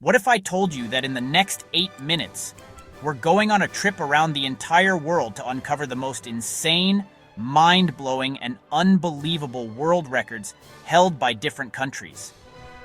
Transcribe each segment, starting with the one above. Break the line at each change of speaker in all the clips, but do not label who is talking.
What if I told you that in the next 8 minutes, we're going on a trip around the entire world to uncover the most insane, mind-blowing, and unbelievable world records held by different countries?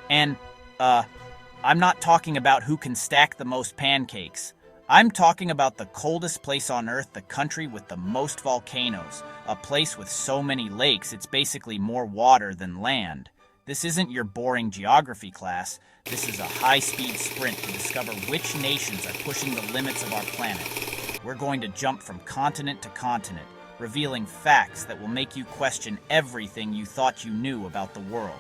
And, I'm not talking about who can stack the most pancakes. I'm talking about the coldest place on Earth, the country with the most volcanoes, a place with so many lakes it's basically more water than land. This isn't your boring geography class. This is a high-speed sprint to discover which nations are pushing the limits of our planet. We're going to jump from continent to continent, revealing facts that will make you question everything you thought you knew about the world.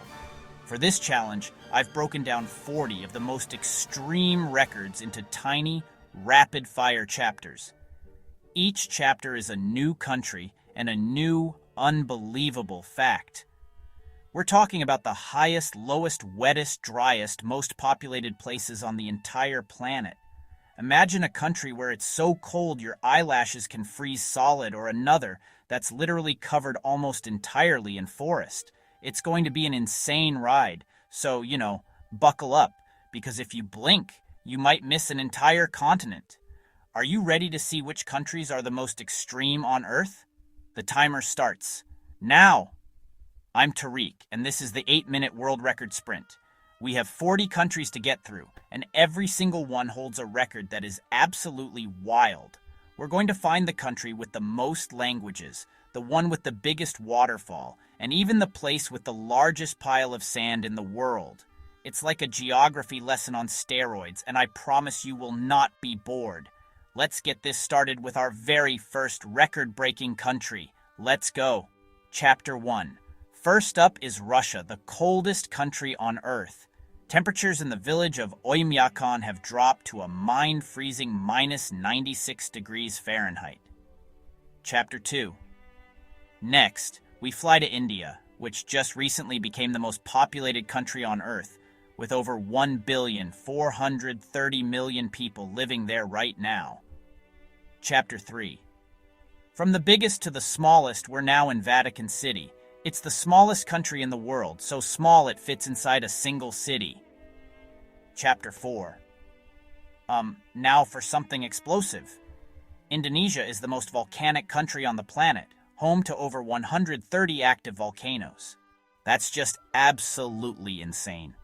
For this challenge, I've broken down 40 of the most extreme records into tiny, rapid-fire chapters. Each chapter is a new country and a new, unbelievable fact. We're talking about the highest, lowest, wettest, driest, most populated places on the entire planet. Imagine a country where it's so cold your eyelashes can freeze solid, or another that's literally covered almost entirely in forest. It's going to be an insane ride, so, buckle up, because if you blink, you might miss an entire continent. Are you ready to see which countries are the most extreme on Earth? The timer starts now. I'm Tariq, and this is the 8-minute world record sprint. We have 40 countries to get through, and every single one holds a record that is absolutely wild. We're going to find the country with the most languages, the one with the biggest waterfall, and even the place with the largest pile of sand in the world. It's like a geography lesson on steroids, and I promise you will not be bored. Let's get this started with our very first record-breaking country. Let's go. Chapter 1. First up is Russia, the coldest country on Earth. Temperatures in the village of Oymyakon have dropped to a mind-freezing minus 96 degrees Fahrenheit. Chapter 2. Next, we fly to India, which just recently became the most populated country on Earth, with over 1,430,000,000 people living there right now. Chapter 3. From the biggest to the smallest, we're now in Vatican City. It's the smallest country in the world, so small it fits inside a single city. Chapter 4. Now for something explosive. Indonesia is the most volcanic country on the planet, home to over 130 active volcanoes. That's just absolutely insane.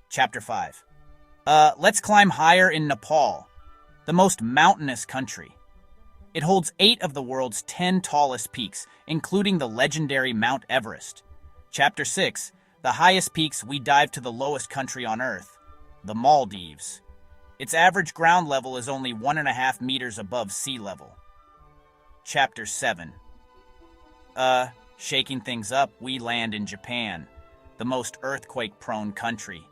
Chapter 5. Let's climb higher in Nepal, the most mountainous country. It holds 8 of the world's 10 tallest peaks, including the legendary Mount Everest. Chapter 6. The highest peaks, we dive to the lowest country on Earth, the Maldives. Its average ground level is only 1.5 meters above sea level. Chapter 7. Shaking things up, we land in Japan, the most earthquake-prone country.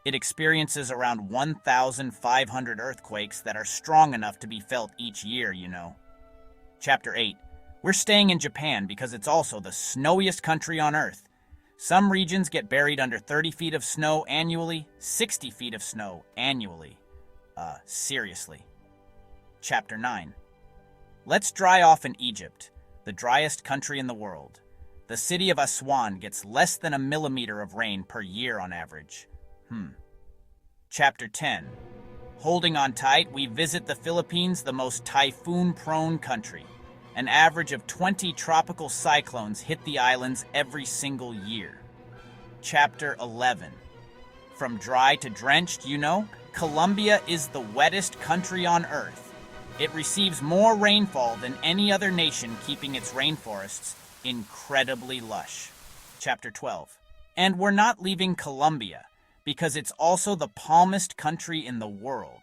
It experiences around 1,500 earthquakes that are strong enough to be felt each year, Chapter 8. We're staying in Japan because it's also the snowiest country on Earth. Some regions get buried under 30 feet of snow annually, 60 feet of snow annually. Seriously. Chapter 9. Let's dry off in Egypt, the driest country in the world. The city of Aswan gets less than a millimeter of rain per year on average. Chapter 10. Holding on tight, we visit the Philippines, the most typhoon-prone country. An average of 20 tropical cyclones hit the islands every single year. Chapter 11. From dry to drenched, Colombia is the wettest country on Earth. It receives more rainfall than any other nation, keeping its rainforests incredibly lush. Chapter 12. And we're not leaving Colombia, because it's also the palmest country in the world,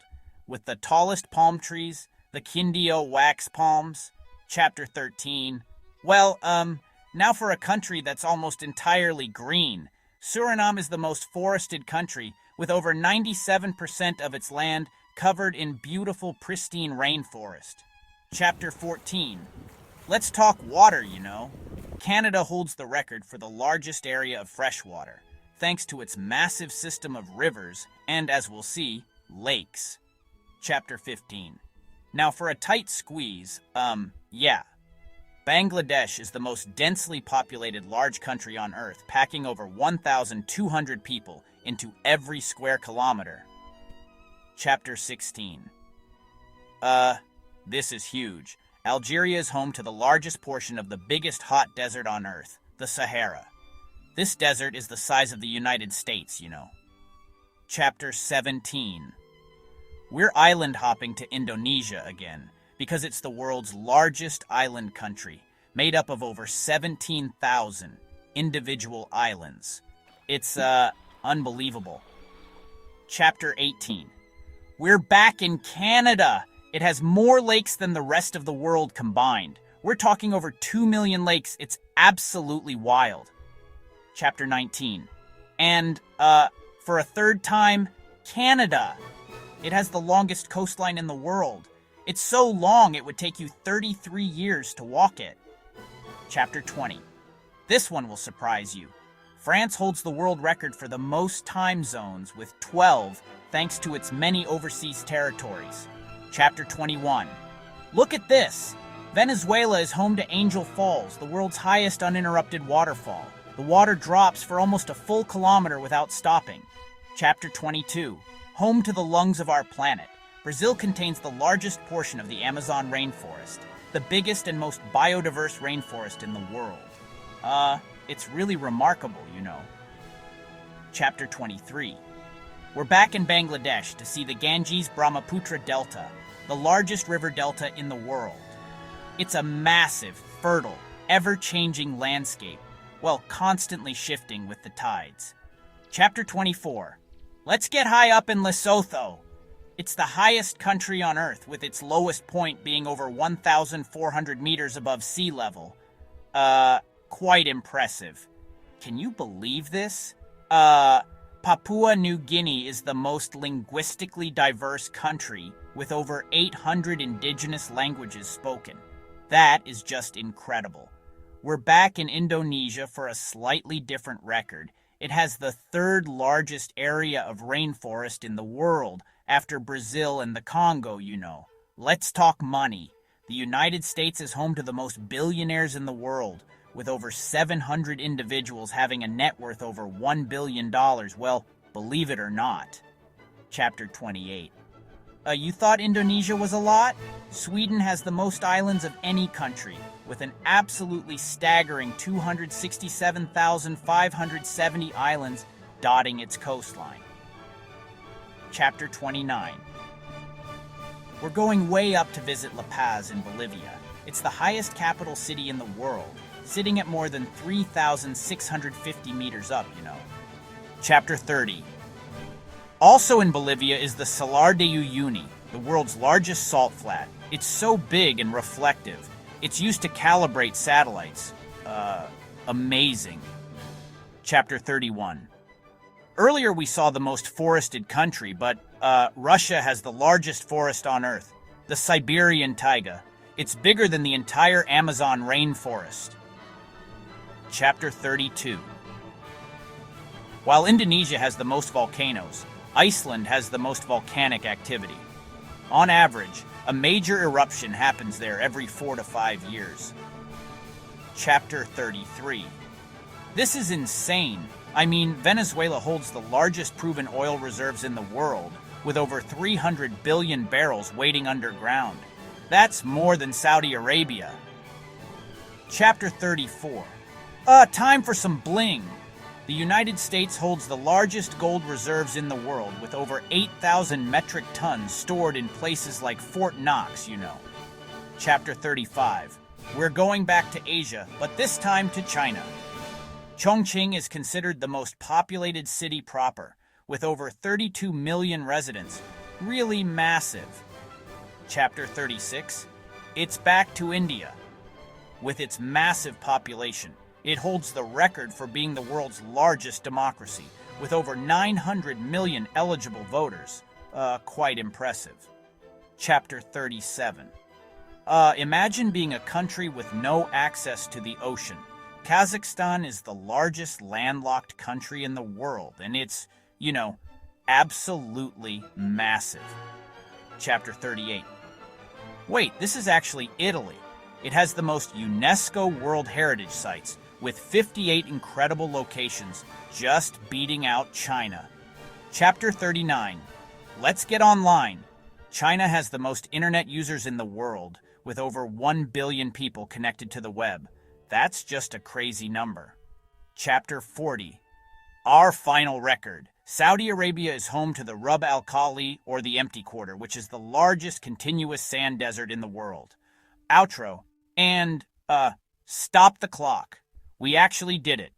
with the tallest palm trees, the Quindio wax palms. Chapter 13. Now for a country that's almost entirely green. Suriname is the most forested country, with over 97% of its land covered in beautiful, pristine rainforest. Chapter 14. Let's talk water, Canada holds the record for the largest area of freshwater, thanks to its massive system of rivers and, as we'll see, lakes. Chapter 15. Now for a tight squeeze, Bangladesh is the most densely populated large country on Earth, packing over 1,200 people into every square kilometer. Chapter 16. This is huge. Algeria is home to the largest portion of the biggest hot desert on Earth, the Sahara. This desert is the size of the United States, you know. Chapter 17. We're island hopping to Indonesia again, because it's the world's largest island country, made up of over 17,000 individual islands. It's, unbelievable. Chapter 18. We're back in Canada! It has more lakes than the rest of the world combined. We're talking over 2 million lakes. It's absolutely wild. Chapter 19. And, for a third time, Canada. It has the longest coastline in the world. It's so long it would take you 33 years to walk it. Chapter 20. This one will surprise you. France holds the world record for the most time zones with 12, thanks to its many overseas territories. Chapter 21. Look at this! Venezuela is home to Angel Falls, the world's highest uninterrupted waterfall. The water drops for almost a full kilometer without stopping. Chapter 22. Home to the lungs of our planet. Brazil contains the largest portion of the Amazon rainforest, the biggest and most biodiverse rainforest in the world. It's really remarkable, you know. Chapter 23. We're back in Bangladesh to see the Ganges-Brahmaputra Delta, the largest river delta in the world. It's a massive, fertile, ever-changing landscape, while constantly shifting with the tides. Chapter 24. Let's get high up in Lesotho. It's the highest country on Earth, with its lowest point being over 1,400 meters above sea level. Quite impressive. Can you believe this? Papua New Guinea is the most linguistically diverse country, with over 800 indigenous languages spoken. That is just incredible. We're back in Indonesia for a slightly different record. It has the third largest area of rainforest in the world, after Brazil and the Congo, you know. Let's talk money. The United States is home to the most billionaires in the world, with over 700 individuals having a net worth over $1 billion. Well, believe it or not. Chapter 28. You thought Indonesia was a lot? Sweden has the most islands of any country, with an absolutely staggering 267,570 islands dotting its coastline. Chapter 29. We're going way up to visit La Paz in Bolivia. It's the highest capital city in the world, sitting at more than 3,650 meters up, you know. Chapter 30. Also in Bolivia is the Salar de Uyuni, the world's largest salt flat. It's so big and reflective. It's used to calibrate satellites. Amazing. Chapter 31. Earlier we saw the most forested country, but Russia has the largest forest on Earth, the Siberian taiga. It's bigger than the entire Amazon rainforest. Chapter 32. While Indonesia has the most volcanoes, Iceland has the most volcanic activity. On average, a major eruption happens there every 4 to 5 years. Chapter 33. This is insane. I mean, Venezuela holds the largest proven oil reserves in the world, with over 300 billion barrels waiting underground. That's more than Saudi Arabia. Chapter 34. Time for some bling. The United States holds the largest gold reserves in the world, with over 8,000 metric tons stored in places like Fort Knox, you know. Chapter 35. We're going back to Asia, but this time to China. Chongqing is considered the most populated city proper, with over 32 million residents. Really massive. Chapter 36. It's back to India. With its massive population, it holds the record for being the world's largest democracy, with over 900 million eligible voters. Quite impressive. Chapter 37. Imagine being a country with no access to the ocean. Kazakhstan is the largest landlocked country in the world, and it's, you know, absolutely massive. Chapter 38. Wait, this is actually Italy. It has the most UNESCO World Heritage Sites, with 58 incredible locations, just beating out China. Chapter 39. Let's get online. China has the most internet users in the world, with over 1 billion people connected to the web. That's just a crazy number. Chapter 40. Our final record. Saudi Arabia is home to the Rub al Khali, or the Empty Quarter, which is the largest continuous sand desert in the world. Outro. And, stop the clock. We actually did it.